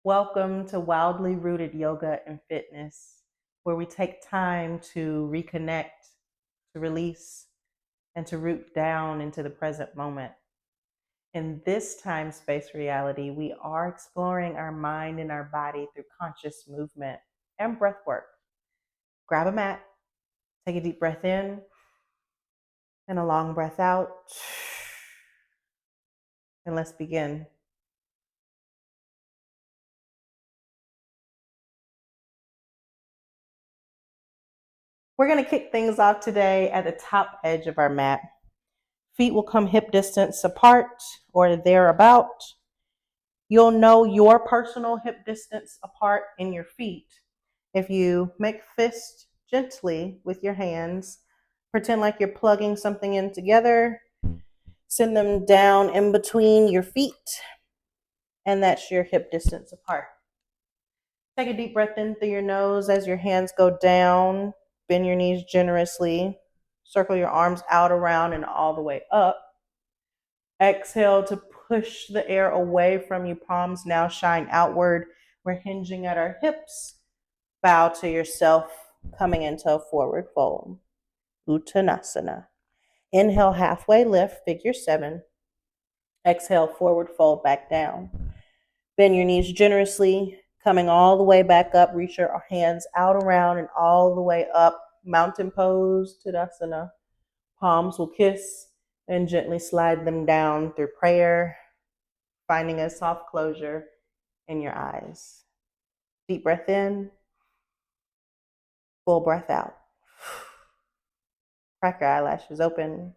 Welcome to Wildly Rooted Yoga and Fitness, where we take time to reconnect, to release, and to root down into the present moment. In this time space reality, we are exploring our mind and our body through conscious movement and breath work. Grab a mat, take a deep breath in, and a long breath out. And let's begin. We're going to kick things off today at the top edge of our mat. Feet will come hip distance apart or thereabout. You'll know your personal hip distance apart in your feet if you make fists gently with your hands. Pretend like you're plugging something in together. Send them down in between your feet, and that's your hip distance apart. Take a deep breath in through your nose as your hands go down. Bend your knees generously. Circle your arms out, around, and all the way up. Exhale to push the air away from you. Palms now shine outward. We're hinging at our hips. Bow to yourself, coming into a forward fold. Uttanasana. Inhale, halfway lift, figure 7. Exhale, forward fold back down. Bend your knees generously, coming all the way back up. Reach your hands out, around, and all the way up. Mountain pose, Tadasana. Palms will kiss and gently slide them down through prayer, finding a soft closure in your eyes. Deep breath in, full breath out. Crack your eyelashes open.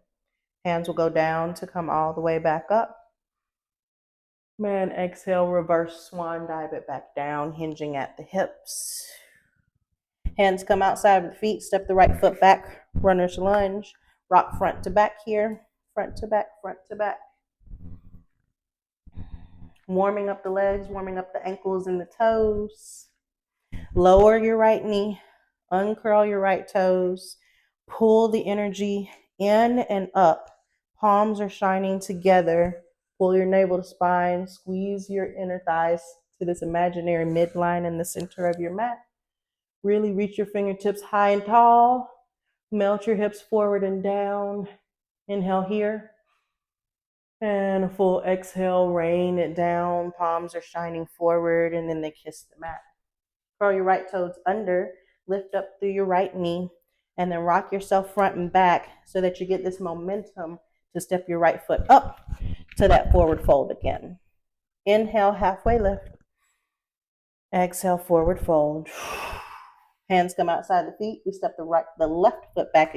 Hands will go down to come all the way back up. Man, exhale, reverse swan dive it back down, hinging at the hips. Hands come outside of the feet, step the right foot back, runner's lunge. Rock front to back here, front to back, front to back. Warming up the legs, warming up the ankles and the toes. Lower your right knee, uncurl your right toes, pull the energy in and up. Palms are shining together. Pull your navel to spine, squeeze your inner thighs to this imaginary midline in the center of your mat. Really reach your fingertips high and tall. Melt your hips forward and down. Inhale here. And a full exhale, rain it down. Palms are shining forward, and then they kiss the mat. Curl your right toes under, lift up through your right knee, and then rock yourself front and back so that you get this momentum to step your right foot up to that forward fold again. Inhale, halfway lift. Exhale, forward fold. Hands come outside the feet. We step the left foot back,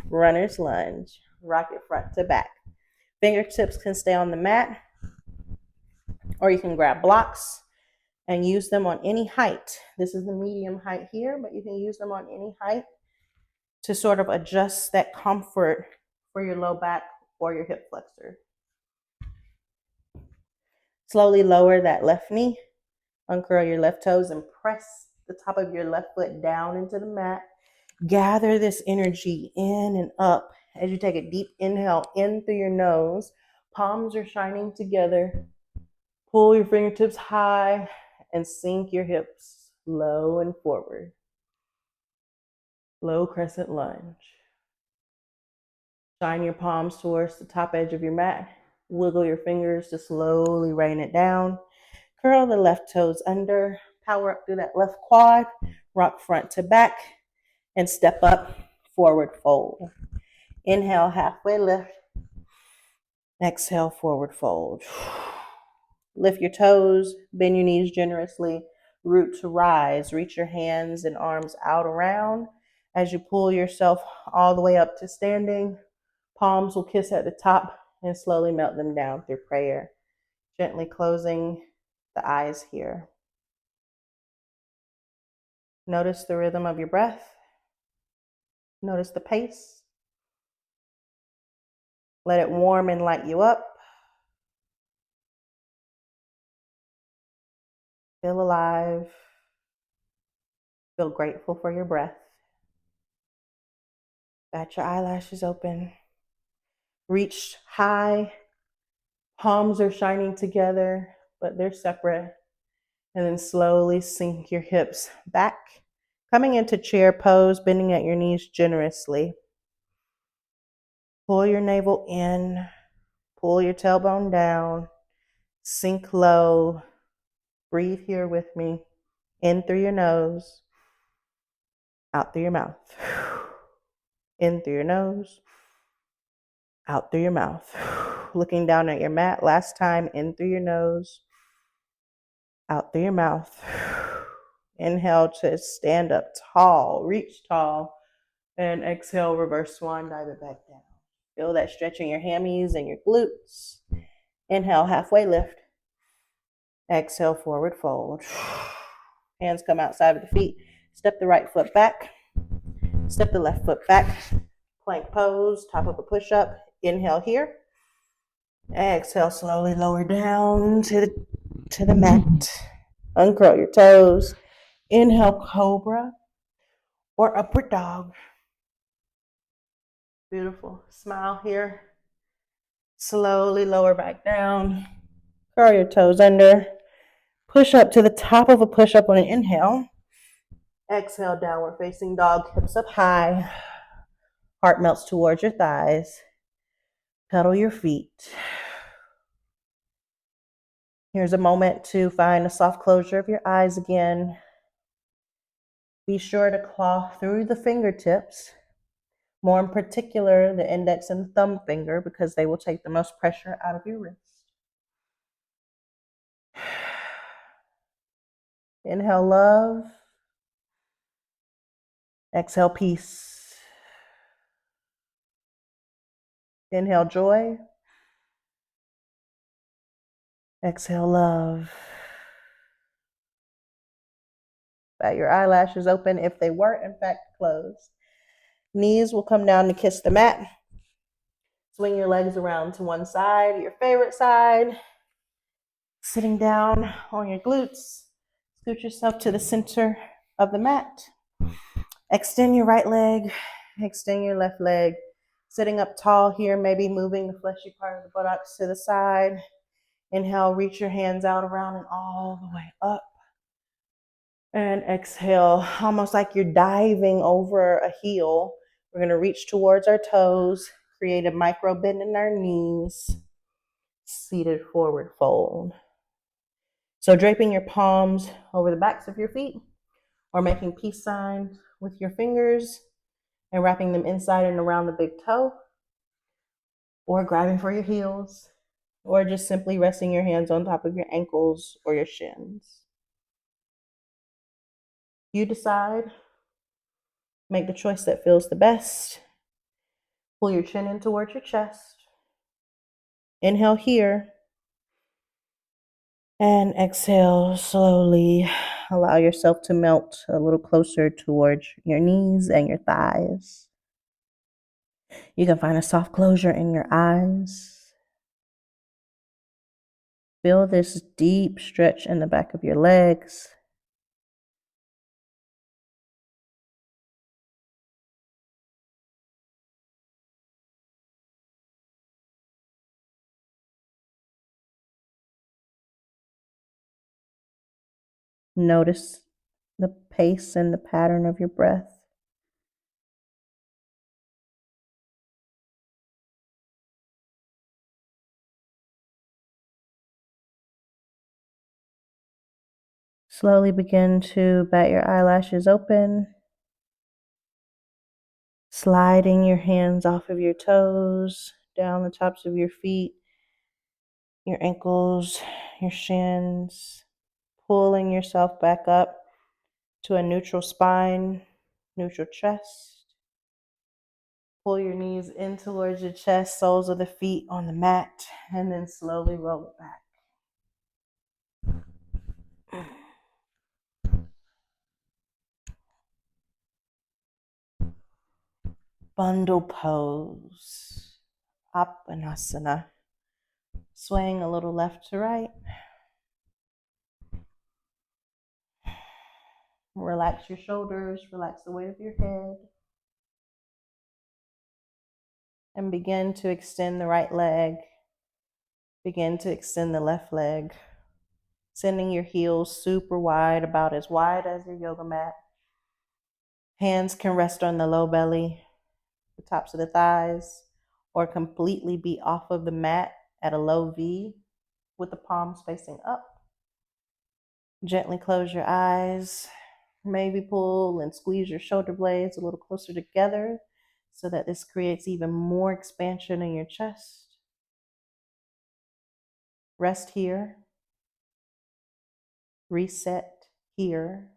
runner's lunge. Rock it front to back. Fingertips can stay on the mat, or you can grab blocks and use them on any height. This is the medium height here, but you can use them on any height to sort of adjust that comfort for your low back or your hip flexor. Slowly lower that left knee, uncurl your left toes, and press the top of your left foot down into the mat. Gather this energy in and up as you take a deep inhale in through your nose. Palms are shining together. Pull your fingertips high and sink your hips low and forward. Low crescent lunge. Shine your palms towards the top edge of your mat. Wiggle your fingers to slowly rain it down. Curl the left toes under. Power up through that left quad. Rock front to back and step up, forward fold. Inhale, halfway lift. Exhale, forward fold. Lift your toes, bend your knees generously, root to rise. Reach your hands and arms out around as you pull yourself all the way up to standing. Palms will kiss at the top and slowly melt them down through prayer. Gently closing the eyes here. Notice the rhythm of your breath. Notice the pace. Let it warm and light you up. Feel alive. Feel grateful for your breath. Bat your eyelashes open. Reach high. Palms are shining together, but they're separate. And then slowly sink your hips back. Coming into chair pose, bending at your knees generously. Pull your navel in, pull your tailbone down, sink low. Breathe here with me. In through your nose, out through your mouth. In through your nose, out through your mouth. Looking down at your mat, last time, in through your nose, out through your mouth. Inhale to stand up tall, reach tall, and exhale, reverse swan, dive it back down. Feel that stretch in your hammies and your glutes. Inhale, halfway lift. Exhale, forward fold. Hands come outside of the feet. Step the right foot back. Step the left foot back. Plank pose, top of a push-up. Inhale here. Exhale, slowly lower down to the mat. Uncurl your toes. Inhale, cobra or upward dog. Beautiful. Smile here. Slowly lower back down. Curl your toes under. Push up to the top of a push-up on an inhale. Exhale, downward facing dog, hips up high. Heart melts towards your thighs. Pedal your feet. Here's a moment to find a soft closure of your eyes again. Be sure to claw through the fingertips, more in particular the index and the thumb finger, because they will take the most pressure out of your wrist. Inhale, love. Exhale, peace. Inhale, joy. Exhale, love. Bat your eyelashes open if they weren't in fact closed. Knees will come down to kiss the mat. Swing your legs around to one side, your favorite side. Sitting down on your glutes. Scoot yourself to the center of the mat. Extend your right leg. Extend your left leg. Sitting up tall here, maybe moving the fleshy part of the buttocks to the side. Inhale, reach your hands out around and all the way up. And exhale, almost like you're diving over a heel. We're going to reach towards our toes, create a micro bend in our knees, seated forward fold. So draping your palms over the backs of your feet, or making peace signs with your fingers and wrapping them inside and around the big toe, or grabbing for your heels, or just simply resting your hands on top of your ankles or your shins. You decide. Make the choice that feels the best. Pull your chin in towards your chest. Inhale here. And exhale slowly. Allow yourself to melt a little closer towards your knees and your thighs. You can find a soft closure in your eyes. Feel this deep stretch in the back of your legs. Notice the pace and the pattern of your breath. Slowly begin to bat your eyelashes open, sliding your hands off of your toes, down the tops of your feet, your ankles, your shins, pulling yourself back up to a neutral spine, neutral chest. Pull your knees in towards your chest, soles of the feet on the mat, and then slowly roll it back. Bundle pose, Apanasana, swaying a little left to right. Relax your shoulders, relax the weight of your head, and begin to extend the right leg. Begin to extend the left leg. Sending your heels super wide, about as wide as your yoga mat. Hands can rest on the low belly, the tops of the thighs, or completely be off of the mat at a low V with the palms facing up. Gently close your eyes. Maybe pull and squeeze your shoulder blades a little closer together so that this creates even more expansion in your chest. Rest here. Reset here.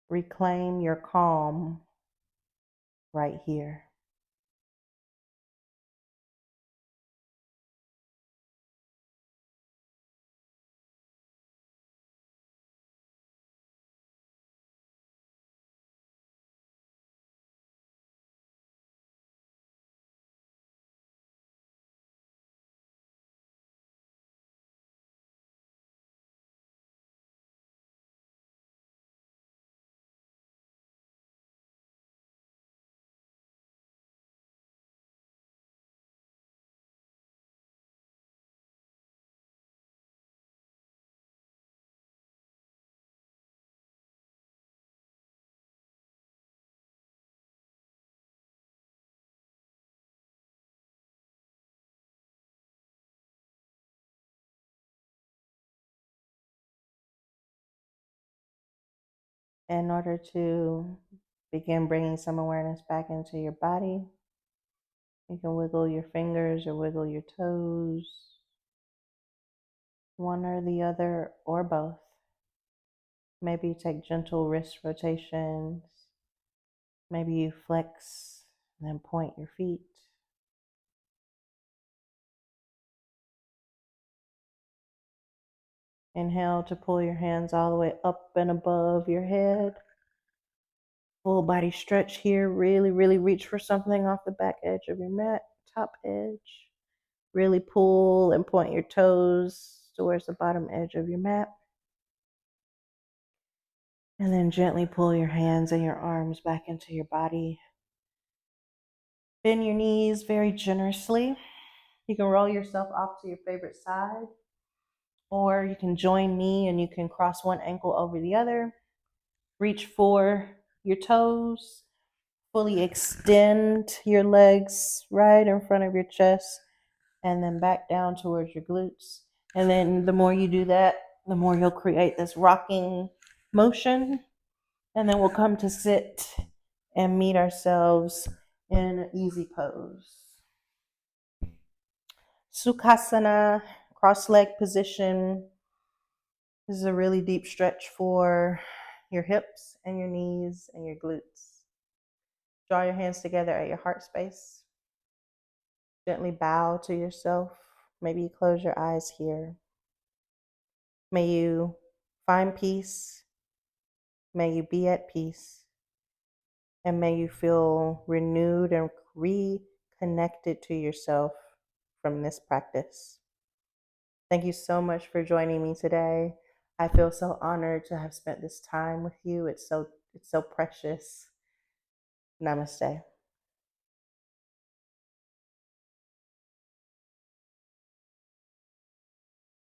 Reclaim your calm right here. In order to begin bringing some awareness back into your body, you can wiggle your fingers or wiggle your toes, one or the other, or both. Maybe take gentle wrist rotations. Maybe you flex and then point your feet. Inhale to pull your hands all the way up and above your head. Full body stretch here. Really, really reach for something off the back edge of your mat, top edge. Really pull and point your toes towards the bottom edge of your mat. And then gently pull your hands and your arms back into your body. Bend your knees very generously. You can roll yourself off to your favorite side, or you can join me and you can cross one ankle over the other. Reach for your toes. Fully extend your legs right in front of your chest and then back down towards your glutes. And then the more you do that, the more you'll create this rocking motion. And then we'll come to sit and meet ourselves in an easy pose. Sukhasana, cross leg position. This is a really deep stretch for your hips and your knees and your glutes. Draw your hands together at your heart space. Gently bow to yourself. Maybe you close your eyes here. May you find peace. May you be at peace. And may you feel renewed and reconnected to yourself from this practice. Thank you so much for joining me today. I feel so honored to have spent this time with you. It's so precious. Namaste.